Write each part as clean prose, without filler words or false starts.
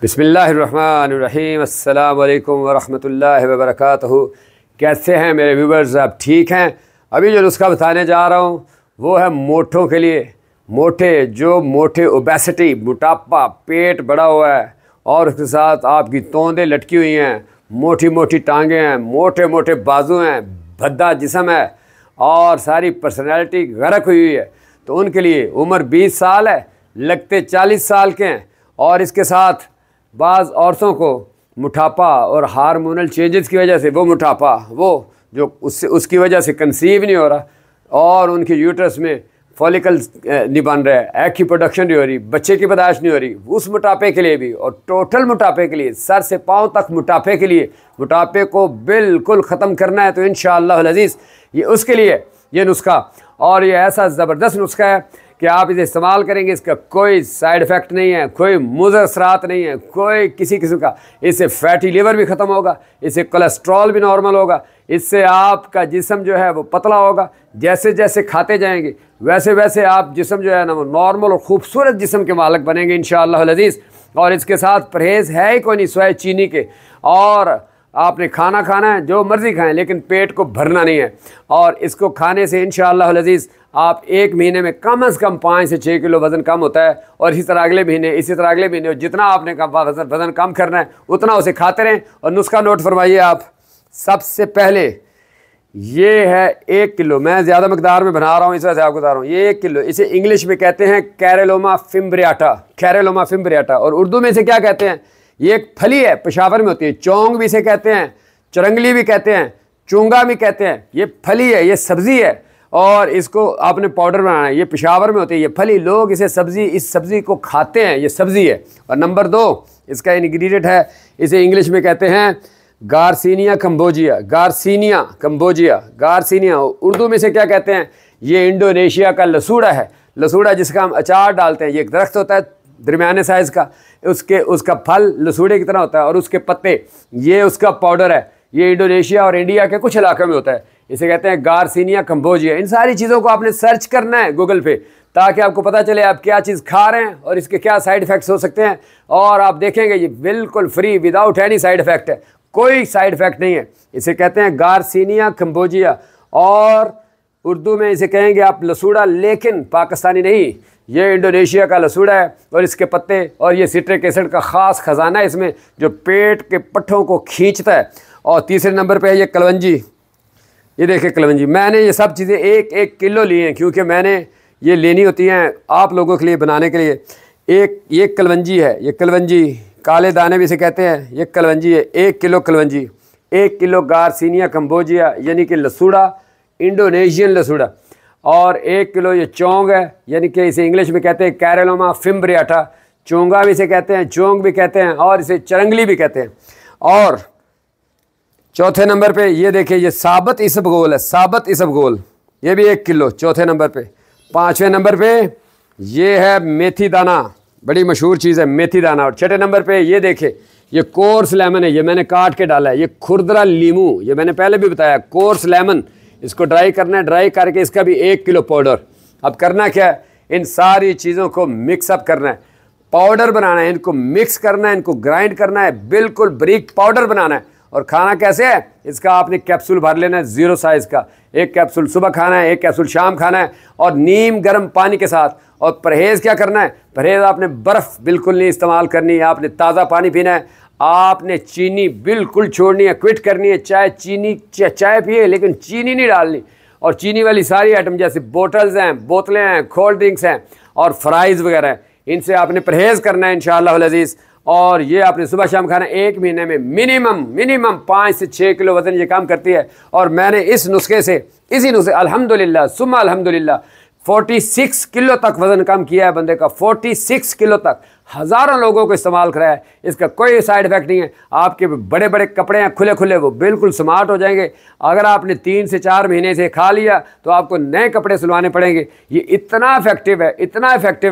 बिस्मिल्लाहिर्रहमानिर्रहीम अस्सलाम वालेकुम वरहमतुल्लाहि वबरकातुहू। कैसे हैं मेरे व्यूवर्स, आप ठीक हैं? अभी जो नुस्खा बताने जा रहा हूँ वो है मोटों के लिए। मोटे ओबेसिटी, मोटापा, पेट बड़ा हुआ है और उसके साथ आपकी तोंदें लटकी हुई हैं, मोटी मोटी टांगें हैं, मोटे मोटे बाजू हैं, भद्दा जिस्म है और सारी पर्सनैलिटी गर्क हुई है, तो उनके लिए उम्र 20 साल है, लगते 40 साल के हैं और इसके साथ बाज़ औरतों को मोटापा और हार्मोनल चेंजेस की वजह से वो मोटापा उसकी वजह से कंसीव नहीं हो रहा और उनके यूट्रस में फॉलिकल्स नहीं बन रहे, एग की प्रोडक्शन नहीं हो रही, बच्चे की पैदाइश नहीं हो रही, उस मोटापे के लिए भी और टोटल मोटापे के लिए, सर से पाँव तक मोटापे के लिए, मोटापे को बिल्कुल ख़त्म करना है तो इंशाअल्लाह अज़ीज़ ये उसके लिए ये नुस्खा, और ये ऐसा ज़बरदस्त नुस्खा है कि आप इसे इस्तेमाल करेंगे, इसका कोई साइड इफ़ेक्ट नहीं है, कोई मुज़र असरात नहीं है, कोई किसी किस्म का। इससे फैटी लीवर भी ख़त्म होगा, इससे कोलेस्ट्रॉल भी नॉर्मल होगा, इससे आपका जिस्म जो है वो पतला होगा। जैसे जैसे खाते जाएंगे वैसे वैसे आप जिस्म जो है ना वो नॉर्मल और ख़ूबसूरत जिस्म के मालिक बनेंगे इंशाअल्लाह अज़ीज़। और इसके साथ परहेज़ है ही कोई नहीं सिवाय चीनी के, और आपने खाना खाना है जो मर्ज़ी खाएं लेकिन पेट को भरना नहीं है। और इसको खाने से इंशाअल्लाह अज़ीज़ आप एक महीने में कम से कम 5 से 6 किलो वज़न कम होता है। और इसी तरह अगले महीने जितना आपने वज़न कम करना है उतना उसे खाते रहें। और नुस्खा नोट फरमाइए आप। सबसे पहले ये है 1 किलो, मैं ज़्यादा मकदार में बना रहा हूँ इस वजह से आपको बता रहा हूँ। ये 1 किलो, इसे इंग्लिश में कहते हैं कैरेलोमा फिम्ब्रियाटा, और उर्दू में इसे क्या कहते हैं? ये एक फली है, पेशावर में होती है, चोंग भी इसे कहते हैं, चरंगली भी कहते हैं, चूंगा भी कहते हैं। ये फली है, ये सब्ज़ी है और इसको आपने पाउडर बनाना है। ये पेशावर में होती है ये फली, लोग इस सब्ज़ी को खाते हैं, ये सब्ज़ी है। और नंबर 2 इसका इंग्रेडिएंट है, इसे इंग्लिश में कहते हैं गार्सिनिया कंबोजिया। उर्दू में से क्या कहते हैं? ये इंडोनेशिया का लसूड़ा है, लसूड़ा जिसका हम अचार डालते हैं। ये एक दरख्त होता है दरमियाने साइज़ का, उसका फल लसूड़े की तरह होता है और उसके पत्ते, ये उसका पाउडर है। ये इंडोनेशिया और इंडिया के कुछ इलाकों में होता है, इसे कहते हैं गार्सिनिया कंबोजिया। इन सारी चीज़ों को आपने सर्च करना है गूगल पे, ताकि आपको पता चले आप क्या चीज़ खा रहे हैं और इसके क्या साइड इफ़ेक्ट्स हो सकते हैं। और आप देखेंगे ये बिल्कुल free, without any side effect है, कोई साइड इफ़ेक्ट नहीं है। इसे कहते हैं गार्सिनिया कंबोजिया और उर्दू में इसे कहेंगे आप लसूड़ा, लेकिन पाकिस्तानी नहीं, ये इंडोनेशिया का लसूड़ा है। और इसके पत्ते और ये सिट्रिक एसिड का ख़ास ख़जाना है इसमें, जो पेट के पट्ठों को खींचता है। और तीसरे नंबर पे है ये कलवंजी। ये देखिए कलवंजी, मैंने ये सब चीज़ें 1-1 किलो ली हैं क्योंकि मैंने ये लेनी होती हैं आप लोगों के लिए बनाने के लिए। ये कलवंजी है, ये कलवंजी, काले दाने भी इसे कहते हैं, ये कलवंजी है। 1 kilo kalonji, 1 kilo garcinia cambogia यानी कि लसूड़ा, इंडोनेशियन लसूड़ा, और 1 किलो ये चोंग है, यानी कि इसे इंग्लिश में कहते हैं कैरेलोमा फिम्ब्रियाटा, चोंगा भी इसे कहते हैं, चोंग भी कहते हैं और इसे चरंगली भी कहते हैं। और चौथे नंबर पे ये देखिए, ये साबत इसबगोल है, साबत इसबगोल, ये भी 1 किलो चौथे नंबर पे। 5वें नंबर पे ये है मेथी दाना, बड़ी मशहूर चीज़ है मेथी दाना। और 6ठे नंबर पे ये देखिए, ये कोर्स लेमन है, ये मैंने काट के डाला है। ये खुरदरा लीमू, ये मैंने पहले भी बताया, कोर्स लेमन, इसको ड्राई करना है, ड्राई करके इसका भी 1 किलो पाउडर। अब करना क्या है? इन सारी चीज़ों को मिक्सअप करना है, पाउडर बनाना है, इनको मिक्स करना है, इनको ग्राइंड करना है, बिल्कुल बारीक पाउडर बनाना है। और खाना कैसे है? इसका आपने कैप्सूल भर लेना है 0 साइज़ का, 1 कैप्सूल सुबह खाना है, 1 कैप्सूल शाम खाना है और नीम गर्म पानी के साथ। और परहेज़ क्या करना है? परहेज़ आपने बर्फ़ बिल्कुल नहीं इस्तेमाल करनी है, आपने ताज़ा पानी पीना है, आपने चीनी बिल्कुल छोड़नी है, क्विट करनी है। चाय पिए लेकिन चीनी नहीं डालनी। और चीनी वाली सारी आइटम जैसे बोतल्स हैं, बोतलें हैं, कोल्ड ड्रिंक्स हैं और फ्राइज़ वगैरह हैं, इनसे आपने परहेज़ करना है इंशाअल्लाह अज़ीज़। और ये आपने सुबह शाम खाना। 1 महीने में मिनिमम 5 से 6 किलो वज़न ये काम करती है। और मैंने इसी नुस्खे अल्हम्दुलिल्लाह सुम्मा अल्हम्दुलिल्लाह 46 किलो तक वज़न कम किया है बंदे का, 46 किलो तक, हज़ारों लोगों को इस्तेमाल कराया है। इसका कोई साइड इफ़ेक्ट नहीं है। आपके बड़े बड़े कपड़े हैं खुले खुले, वो बिल्कुल स्मार्ट हो जाएंगे। अगर आपने 3 से 4 महीने से खा लिया तो आपको नए कपड़े सिलवाने पड़ेंगे। ये इतना इफ़ेक्टिव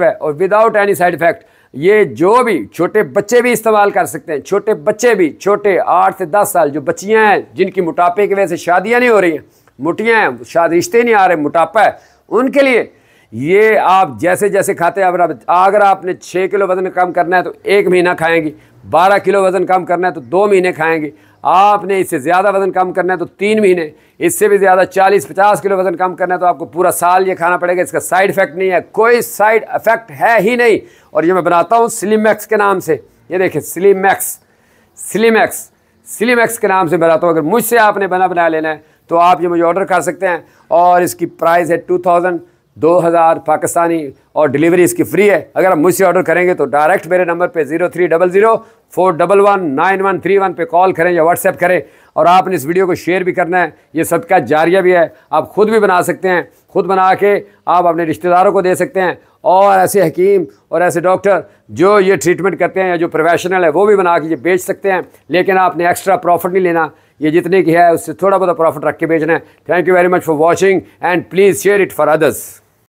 है और विदाउट एनी साइड इफ़ेक्ट। ये जो भी छोटे बच्चे भी इस्तेमाल कर सकते हैं, छोटे 8 से 10 साल जो बच्चियाँ हैं जिनकी मोटापे की वजह से शादियाँ नहीं हो रही हैं, मोटियाँ हैं, शादी रिश्ते नहीं आ रहे, मोटापा है, उनके लिए ये आप जैसे जैसे खाते हैं, अगर आपने 6 किलो वज़न कम करना है तो 1 महीना खाएंगी, 12 किलो वज़न कम करना है तो 2 महीने खाएंगी, आपने इससे ज़्यादा वज़न कम करना है तो 3 महीने, इससे भी ज़्यादा 40-50 किलो वज़न कम करना है तो आपको पूरा साल ये खाना पड़ेगा। इसका साइड इफ़ेक्ट नहीं है, कोई साइड इफ़ेक्ट है ही नहीं। और ये मैं बनाता हूँ स्लिम मैक्स के नाम से, ये देखिए स्लिम मैक्स के नाम से बनाता हूँ। अगर मुझसे आपने बना लेना है तो आप ये मुझे ऑर्डर कर सकते हैं, और इसकी प्राइस है 2000 पाकिस्तानी, और डिलीवरी इसकी फ्री है। अगर आप मुझसे ऑर्डर करेंगे तो डायरेक्ट मेरे नंबर पे 0300419131 पे कॉल करें या व्हाट्सएप करें। और आपने इस वीडियो को शेयर भी करना है, ये सदका जारिया भी है, आप खुद भी बना सकते हैं, खुद बना के आप अपने रिश्तेदारों को दे सकते हैं। और ऐसे हकीम और ऐसे डॉक्टर जो ये ट्रीटमेंट करते हैं या जो प्रोफेशनल है वो भी बना के ये बेच सकते हैं, लेकिन आपने एक्स्ट्रा प्रॉफिट नहीं लेना, ये जितने की है उससे थोड़ा बहुत प्रॉफिट रख के बेचना है। Thank you very much for watching and please share it for others.